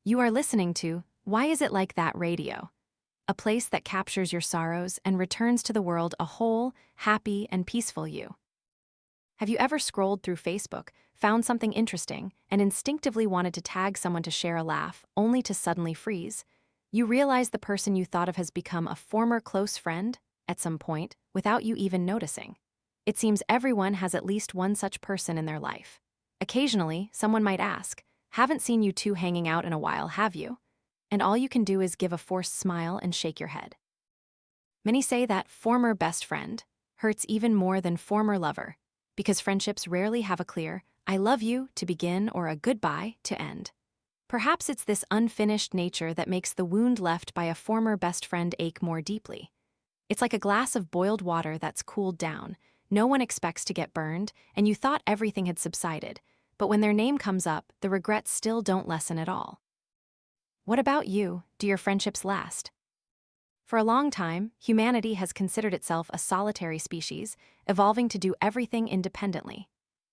You are listening to Why Is It Like That Radio, a place that captures your sorrows and returns to the world a whole, happy, and peaceful you. Have you ever scrolled through Facebook, found something interesting, and instinctively wanted to tag someone to share a laugh, only to suddenly freeze? You realize the person you thought of has become a former close friend, at some point, without you even noticing. It seems everyone has at least one such person in their life. Occasionally, someone might ask, "Haven't seen you two hanging out in a while, have you?" And all you can do is give a forced smile and shake your head. Many say that former best friend hurts even more than former lover, because friendships rarely have a clear, "I love you" to begin or a "goodbye" to end. Perhaps it's this unfinished nature that makes the wound left by a former best friend ache more deeply. It's like a glass of boiled water that's cooled down. No one expects to get burned, and you thought everything had subsided, but when their name comes up, the regrets still don't lessen at all. What about you? Do your friendships last? For a long time, humanity has considered itself a solitary species, evolving to do everything independently.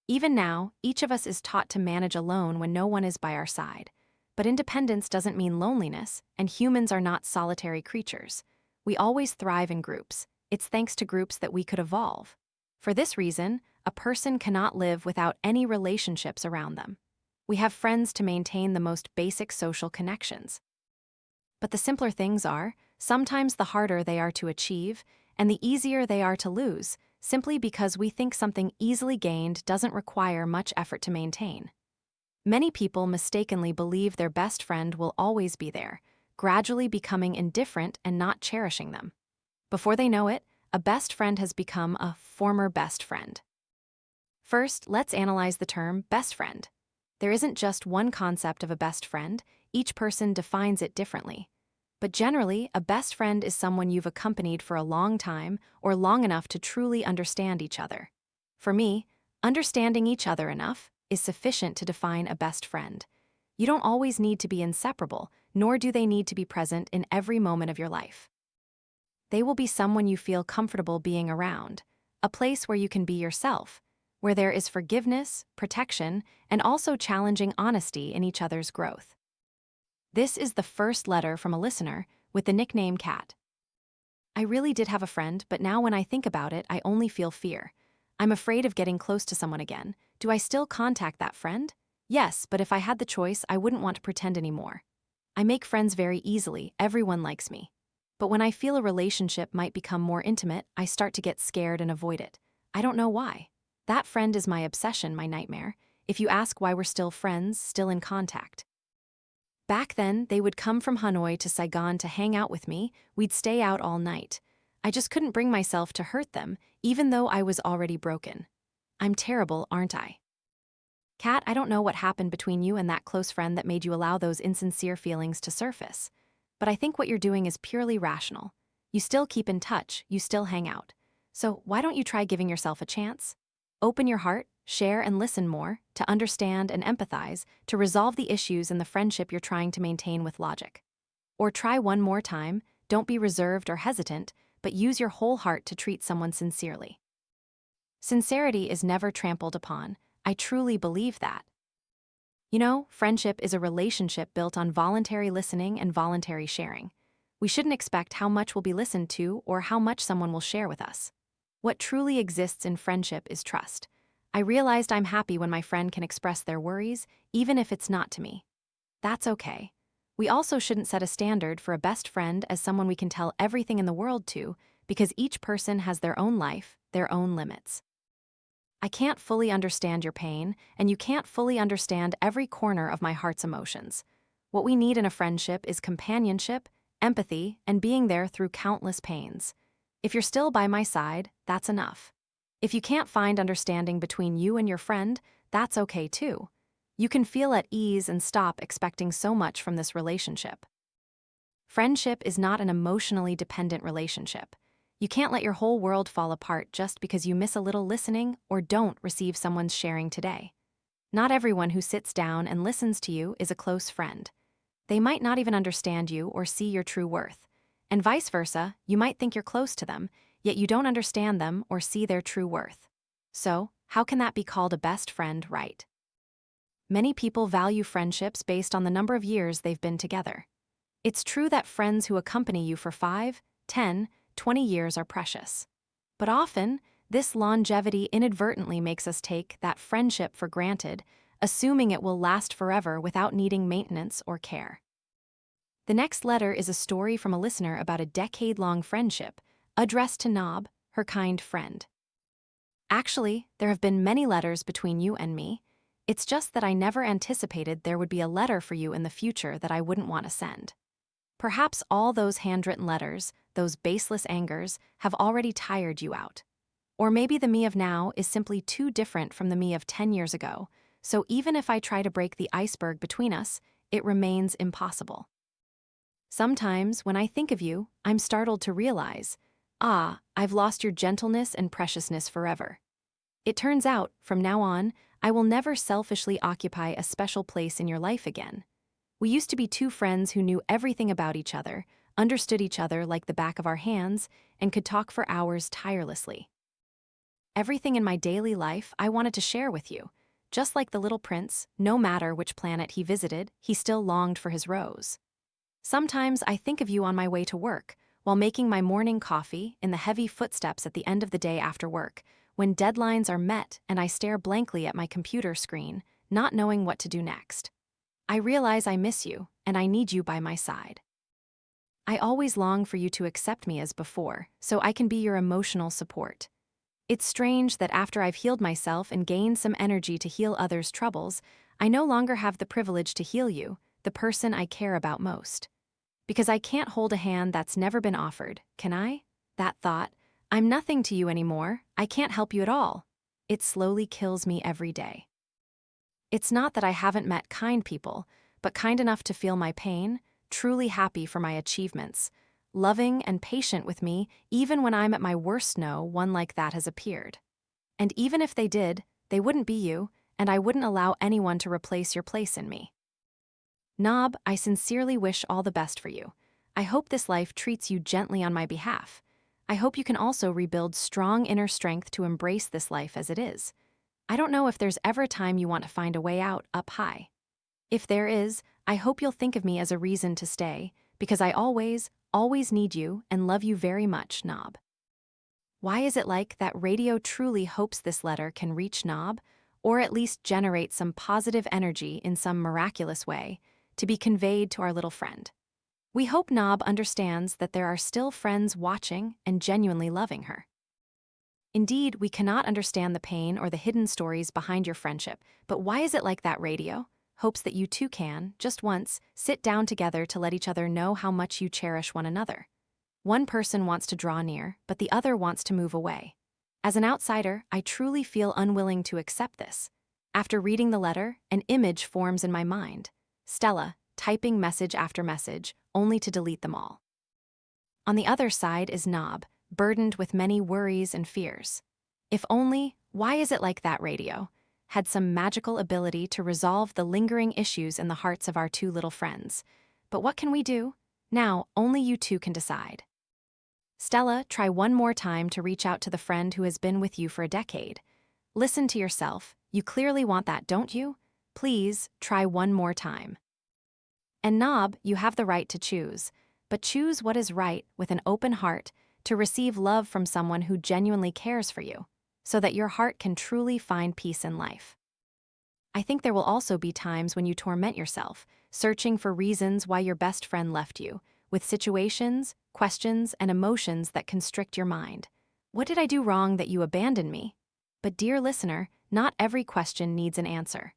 Even now, each of us is taught to manage alone when no one is by our side. But independence doesn't mean loneliness, and humans are not solitary creatures. We always thrive in groups. It's thanks to groups that we could evolve. For this reason, a person cannot live without any relationships around them. We have friends to maintain the most basic social connections. But the simpler things are, sometimes the harder they are to achieve, and the easier they are to lose, simply because we think something easily gained doesn't require much effort to maintain. Many people mistakenly believe their best friend will always be there, gradually becoming indifferent and not cherishing them. Before they know it, a best friend has become a former best friend. First, let's analyze the term best friend. There isn't just one concept of a best friend, each person defines it differently. But generally, a best friend is someone you've accompanied for a long time or long enough to truly understand each other. For me, understanding each other enough is sufficient to define a best friend. You don't always need to be inseparable, nor do they need to be present in every moment of your life. They will be someone you feel comfortable being around, a place where you can be yourself, where there is forgiveness, protection, and also challenging honesty in each other's growth. This is the first letter from a listener with the nickname Kat. I really did have a friend, but now when I think about it, I only feel fear. I'm afraid of getting close to someone again. Do I still contact that friend? Yes, but if I had the choice, I wouldn't want to pretend anymore. I make friends very easily, everyone likes me. But when I feel a relationship might become more intimate, I start to get scared and avoid it. I don't know why. That friend is my obsession, my nightmare. If you ask why we're still friends, still in contact. Back then, they would come from Hanoi to Saigon to hang out with me. We'd stay out all night. I just couldn't bring myself to hurt them, even though I was already broken. I'm terrible, aren't I? Kat, I don't know what happened between you and that close friend that made you allow those insincere feelings to surface. But I think what you're doing is purely rational. You still keep in touch, you still hang out. So why don't you try giving yourself a chance? Open your heart, share and listen more, to understand and empathize, to resolve the issues in the friendship you're trying to maintain with logic. Or try one more time, don't be reserved or hesitant, but use your whole heart to treat someone sincerely. Sincerity is never trampled upon. I truly believe that. You know, friendship is a relationship built on voluntary listening and voluntary sharing. We shouldn't expect how much we'll be listened to or how much someone will share with us. What truly exists in friendship is trust. I realized I'm happy when my friend can express their worries, even if it's not to me. That's okay. We also shouldn't set a standard for a best friend as someone we can tell everything in the world to, because each person has their own life, their own limits. I can't fully understand your pain, and you can't fully understand every corner of my heart's emotions. What we need in a friendship is companionship, empathy, and being there through countless pains. If you're still by my side, that's enough. If you can't find understanding between you and your friend, that's okay too. You can feel at ease and stop expecting so much from this relationship. Friendship is not an emotionally dependent relationship. You can't let your whole world fall apart just because you miss a little listening or don't receive someone's sharing today. Not everyone who sits down and listens to you is a close friend. They might not even understand you or see your true worth. And vice versa, you might think you're close to them, yet you don't understand them or see their true worth. So, how can that be called a best friend, right? many people value friendships based on the number of years they've been together. It's true that friends who accompany you for 5, 10, 20 years are precious. But often, this longevity inadvertently makes us take that friendship for granted, assuming it will last forever without needing maintenance or care. The next letter is a story from a listener about a decade-long friendship, addressed to Nob, her kind friend. Actually, there have been many letters between you and me. It's just that I never anticipated there would be a letter for you in the future that I wouldn't want to send. Perhaps all those handwritten letters, those baseless angers, have already tired you out. Or maybe the me of now is simply too different from the me of 10 years ago, so even if I try to break the iceberg between us, it remains impossible. Sometimes, when I think of you, I'm startled to realize, I've lost your gentleness and preciousness forever. It turns out, from now on, I will never selfishly occupy a special place in your life again. We used to be two friends who knew everything about each other, understood each other like the back of our hands, and could talk for hours tirelessly. Everything in my daily life I wanted to share with you. Just like the little prince, no matter which planet he visited, he still longed for his rose. Sometimes I think of you on my way to work, while making my morning coffee, in the heavy footsteps at the end of the day after work, when deadlines are met and I stare blankly at my computer screen, not knowing what to do next. I realize I miss you, and I need you by my side. I always long for you to accept me as before, so I can be your emotional support. It's strange that after I've healed myself and gained some energy to heal others' troubles, I no longer have the privilege to heal you, the person I care about most. Because I can't hold a hand that's never been offered, can I? That thought, I'm nothing to you anymore, I can't help you at all. It slowly kills me every day. It's not that I haven't met kind people, but kind enough to feel my pain, truly happy for my achievements, loving and patient with me even when I'm at my worst. No one like that has appeared. And even if they did, they wouldn't be you, and I wouldn't allow anyone to replace your place in me. Nob, I sincerely wish all the best for you. I hope this life treats you gently on my behalf. I hope you can also rebuild strong inner strength to embrace this life as it is. I don't know if there's ever a time you want to find a way out up high. If there is, I hope you'll think of me as a reason to stay, because I always need you and love you very much, Nob. Why is it like that radio truly hopes this letter can reach Nob, or at least generate some positive energy in some miraculous way, to be conveyed to our little friend? We hope Nob understands that there are still friends watching and genuinely loving her. Indeed, we cannot understand the pain or the hidden stories behind your friendship, but why is it like that radio hopes that you two can, just once, sit down together to let each other know how much you cherish one another? One person wants to draw near, but the other wants to move away. As an outsider, I truly feel unwilling to accept this. After reading the letter, an image forms in my mind. Stella, typing message after message, only to delete them all. On the other side is Nob, burdened with many worries and fears. If only, why is it like that radio, had some magical ability to resolve the lingering issues in the hearts of our two little friends. But what can we do? Now, only you two can decide. Stella, try one more time to reach out to the friend who has been with you for a decade. Listen to yourself. You clearly want that, don't you? Please, try one more time. And Nob, you have the right to choose, but choose what is right with an open heart to receive love from someone who genuinely cares for you, so that your heart can truly find peace in life. I think there will also be times when you torment yourself, searching for reasons why your best friend left you, with situations, questions, and emotions that constrict your mind. What did I do wrong that you abandoned me? But dear listener, not every question needs an answer.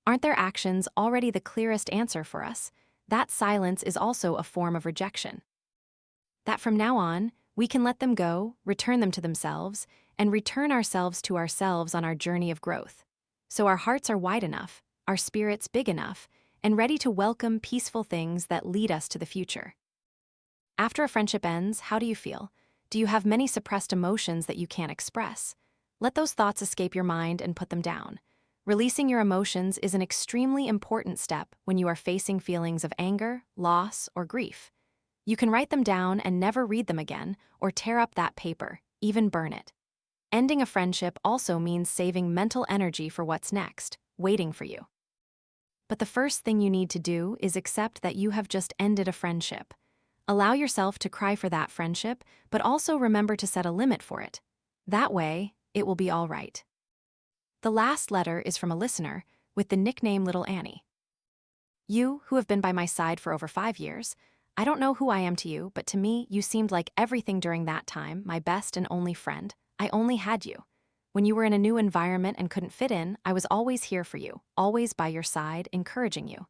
Aren't their actions already the clearest answer for us? That silence is also a form of rejection. That from now on, we can let them go, return them to themselves, and return ourselves to ourselves on our journey of growth. So our hearts are wide enough, our spirits big enough, and ready to welcome peaceful things that lead us to the future. After a friendship ends, how do you feel? Do you have many suppressed emotions that you can't express? Let those thoughts escape your mind and put them down. Releasing your emotions is an extremely important step when you are facing feelings of anger, loss, or grief. You can write them down and never read them again, or tear up that paper, even burn it. Ending a friendship also means saving mental energy for what's next, waiting for you. But the first thing you need to do is accept that you have just ended a friendship. Allow yourself to cry for that friendship, but also remember to set a limit for it. That way, it will be all right. The last letter is from a listener with the nickname Little Annie. You, who have been by my side for over 5 years, I don't know who I am to you, but to me, you seemed like everything during that time, my best and only friend. I only had you. When you were in a new environment and couldn't fit in, I was always here for you, always by your side, encouraging you.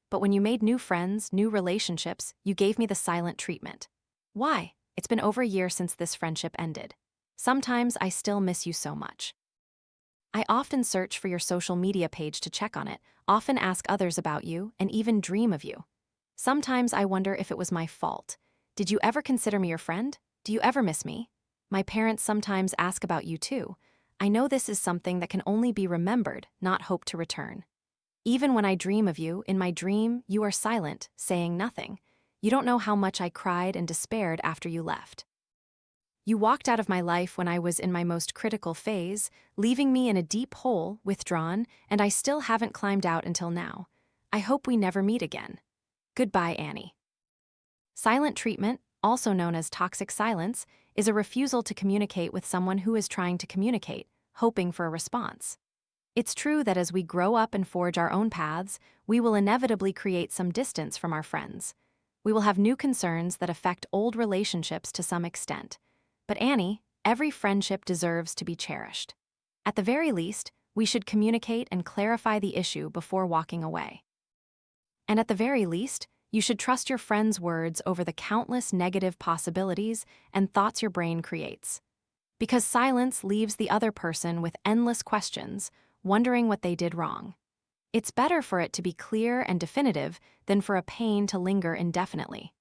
But when you made new friends, new relationships, you gave me the silent treatment. Why? It's been over a year since this friendship ended. Sometimes I still miss you so much. I often search for your social media page to check on it, often ask others about you, and even dream of you. Sometimes I wonder if it was my fault. Did you ever consider me your friend? Do you ever miss me? My parents sometimes ask about you too. I know this is something that can only be remembered, not hoped to return. Even when I dream of you, in my dream, you are silent, saying nothing. You don't know how much I cried and despaired after you left. You walked out of my life when I was in my most critical phase, leaving me in a deep hole, withdrawn, and I still haven't climbed out until now. I hope we never meet again. Goodbye, Annie. Silent treatment, also known as toxic silence, is a refusal to communicate with someone who is trying to communicate, hoping for a response. It's true that as we grow up and forge our own paths, we will inevitably create some distance from our friends. We will have new concerns that affect old relationships to some extent. But Annie, every friendship deserves to be cherished. At the very least, we should communicate and clarify the issue before walking away. And at the very least, you should trust your friend's words over the countless negative possibilities and thoughts your brain creates. Because silence leaves the other person with endless questions, wondering what they did wrong. It's better for it to be clear and definitive than for a pain to linger indefinitely.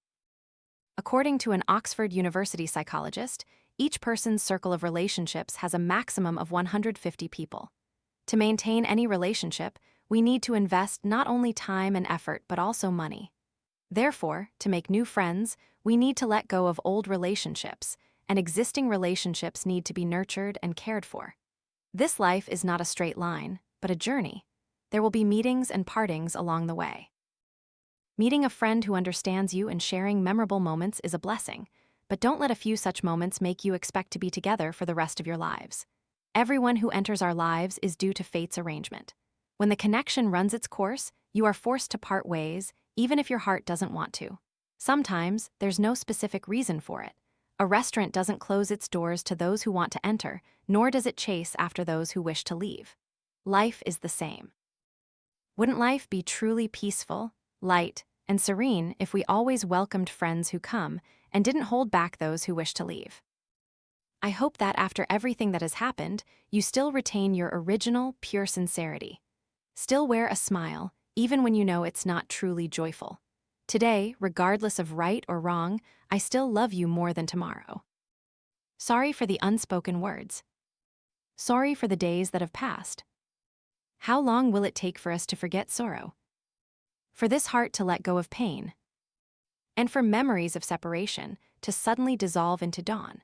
According to an Oxford University psychologist, each person's circle of relationships has a maximum of 150 people. To maintain any relationship, we need to invest not only time and effort but also money. Therefore, to make new friends, we need to let go of old relationships, and existing relationships need to be nurtured and cared for. This life is not a straight line, but a journey. There will be meetings and partings along the way. Meeting a friend who understands you and sharing memorable moments is a blessing, but don't let a few such moments make you expect to be together for the rest of your lives. Everyone who enters our lives is due to fate's arrangement. When the connection runs its course, you are forced to part ways, even if your heart doesn't want to. Sometimes, there's no specific reason for it. A restaurant doesn't close its doors to those who want to enter, nor does it chase after those who wish to leave. Life is the same. Wouldn't life be truly peaceful, light, and serene if we always welcomed friends who come and didn't hold back those who wish to leave? I hope that after everything that has happened, you still retain your original, pure sincerity. Still wear a smile, even when you know it's not truly joyful. Today, regardless of right or wrong, I still love you more than tomorrow. Sorry for the unspoken words. Sorry for the days that have passed. How long will it take for us to forget sorrow? For this heart to let go of pain? And for memories of separation to suddenly dissolve into dawn?